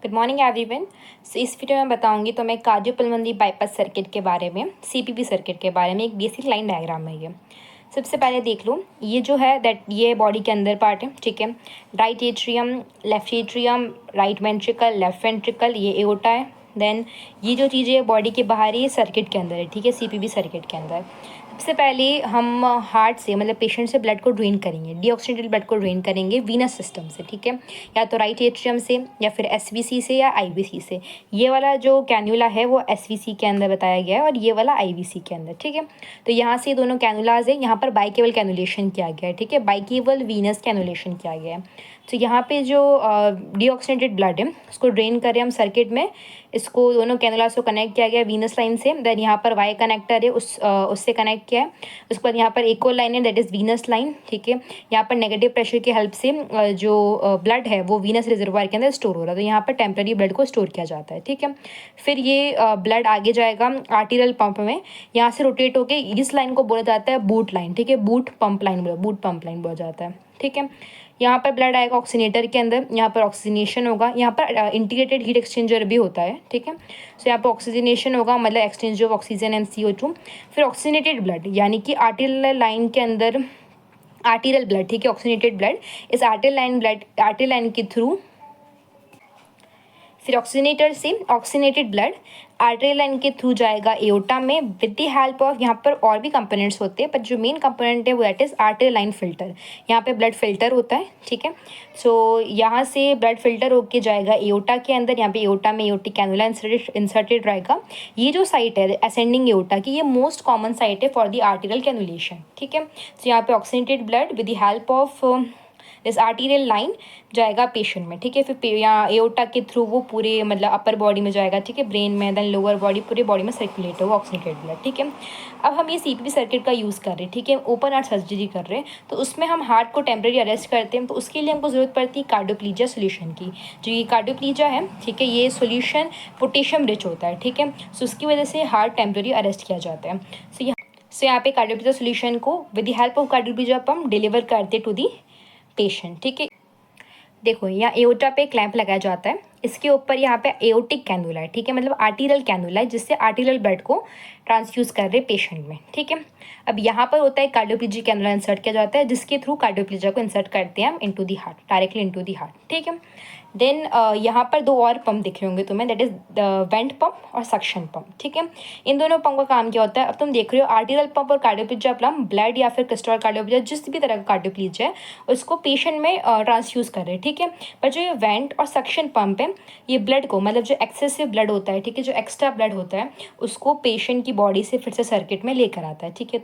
Good morning everyone. सो इस video में बताऊंगी तो मैं कार्डियोपल्मोनरी बाईपास सर्किट के बारे में, सीपीबी सर्किट के बारे में। एक बेसिक लाइन डायग्राम है ये। सबसे पहले देख लो, ये जो है दैट ये बॉडी के अंदर पार्ट है, ठीक है। Right atrium, left atrium, right ventricle, left ventricle, ये एओर्टा है। देन ये जो चीज़ें है बॉडी के बाहर ये सर्किट के अंदर है, ठीक है, सीपीबी सर्किट के अंदर। सबसे पहले हम हार्ट से मतलब पेशेंट से ब्लड को ड्रेन करेंगे, डीऑक्सीनेटेड ब्लड को ड्रेन करेंगे वीनस सिस्टम से, ठीक है, या तो राइट एट्रियम से या फिर एसवीसी से या आईवीसी से। ये वाला जो कैन्यूला है वो एसवीसी के अंदर बताया गया है और ये वाला आईवीसी के अंदर, ठीक है। तो यहाँ से दोनों कैनुलाज है, यहाँ पर बाइकेबल कैनुलेशन किया गया है, ठीक है, बाइकेबल वीनस कैनुलेशन किया गया है। तो यहाँ पे जो डीऑक्सीनेटेड ब्लड है उसको ड्रेन करें हम सर्किट में, इसको दोनों कैनुलास को कनेक्ट किया गया वीनस लाइन से। देन यहाँ पर वाई कनेक्टर है, उससे कनेक्ट किया है। उसके बाद यहाँ पर एक और लाइन है दैट इज़ वीनस लाइन, ठीक है। यहाँ पर नेगेटिव प्रेशर की हेल्प से जो ब्लड है वो वीनस रिजर्वायर के अंदर स्टोर हो रहा है, तो यहाँ पर टेम्पररी ब्लड को स्टोर किया जाता है, ठीक है। फिर ये ब्लड आगे जाएगा आर्टीरियल पंप में, यहाँ से रोटेट होकर इस लाइन को बोला जाता है बूट लाइन, ठीक है, बूट पंप लाइन बोला जाता है, ठीक है। यहाँ पर ब्लड आएगा ऑक्सीनेटर के अंदर, यहाँ पर ऑक्सीजनेशन होगा, यहाँ पर इंटीग्रेटेड हीट एक्सचेंजर भी होता है, ठीक है। सो यहाँ पर ऑक्सीजनेशन होगा, मतलब exchange of oxygen and CO2। फिर ऑक्सीनेटेड ब्लड यानी कि आर्टिरियल लाइन के अंदर आर्टिरियल ब्लड, ठीक है, ऑक्सीनेटेड ब्लड इस आर्टिरियल लाइन के थ्रू, फिर ऑक्सीनेटर से ऑक्सीनेटेड ब्लड आर्टरी लाइन के थ्रू जाएगा एओर्टा में विद द हेल्प ऑफ, यहाँ पर और भी कंपोनेंट्स होते हैं पर जो मेन कंपोनेंट है वो that is artery line filter. यहाँ पे ब्लड फिल्टर होता है, ठीक है। सो यहाँ से ब्लड फिल्टर होके जाएगा एओर्टा के अंदर। यहाँ पे एओर्टा में एओर्टिक कैनुला इंसर्टेड रहेगा। ये जो साइट है असेंडिंग एओर्टा की, ये मोस्ट कॉमन साइट है फॉर द आर्टिरियल कैनुलेशन, ठीक है। सो यहाँ पे oxygenated blood with the help of this arterial line जाएगा पेशेंट में, ठीक है। फिर यहाँ एओर्टा के थ्रू वो पूरे मतलब अपर बॉडी में जाएगा, ठीक है, ब्रेन में, देन लोअर बॉडी, पूरे बॉडी में सर्कुलेट होगा ऑक्सीनेटेड ब्लड, ठीक है। अब हम ये सीपीबी सर्किट का यूज़ कर रहे हैं, ठीक है, ओपन हार्ट सर्जरी कर रहे हैं, तो उसमें हम हार्ट को टेम्परेरी अरेस्ट करते हैं, तो उसके लिए हमको ज़रूरत पड़ती है कार्डियोप्लीजिया सोल्यूशन की। जो ये कार्डियोप्लीजिया है, ठीक है, ये सोल्यूशन पोटेशियम रिच होता है, ठीक है। सो उसकी वजह से हार्ट टेम्परेरी अरेस्ट किया जाता है। सो यहाँ पे कार्डियोप्लीजिया सोल्यूशन को with the help of cardioplegia pump deliver करते टू दी पेशेंट, ठीक है। देखो यहाँ एओर्टा पे क्लैंप लगाया जाता है, इसके ऊपर यहाँ पे एओर्टिक कैनुला है, ठीक है, मतलब आर्टीरियल कैनुला है जिससे आर्टीरियल ब्लड को ट्रांसफ्यूज कर रहे पेशेंट में, ठीक है। अब यहाँ पर होता है कार्डियोप्लीजिया कैनुला इंसर्ट किया जाता है, जिसके थ्रू कार्डियोप्लीजिया को इंसर्ट करते हैं हम into the heart, directly into the heart, ठीक है। देन यहाँ पर दो और पंप दिख रहे होंगे तुम्हें, that is the went pump और सक्शन पंप, ठीक है। इन दोनों पंप का काम क्या होता है, अब तुम देख रहे हो आर्टीरियल पंप और कार्डियोप्लीजिया पंप ब्लड या फिर क्रिस्टल कार्डियोप्लीजिया जिस भी तरह का कार्डियोप्लीजिया है उसको पेशेंट में ट्रांसफ्यूज कर रहे हैं, ठीक है। पर जो ये वेंट और सक्शन पंप है ये ब्लड को मतलब जो एक्सेसिव ब्लड होता है, ठीक है, जो एक्स्ट्रा ब्लड होता है उसको पेशेंट की बॉडी से फिर से सर्किट में लेकर आता है, ठीक है।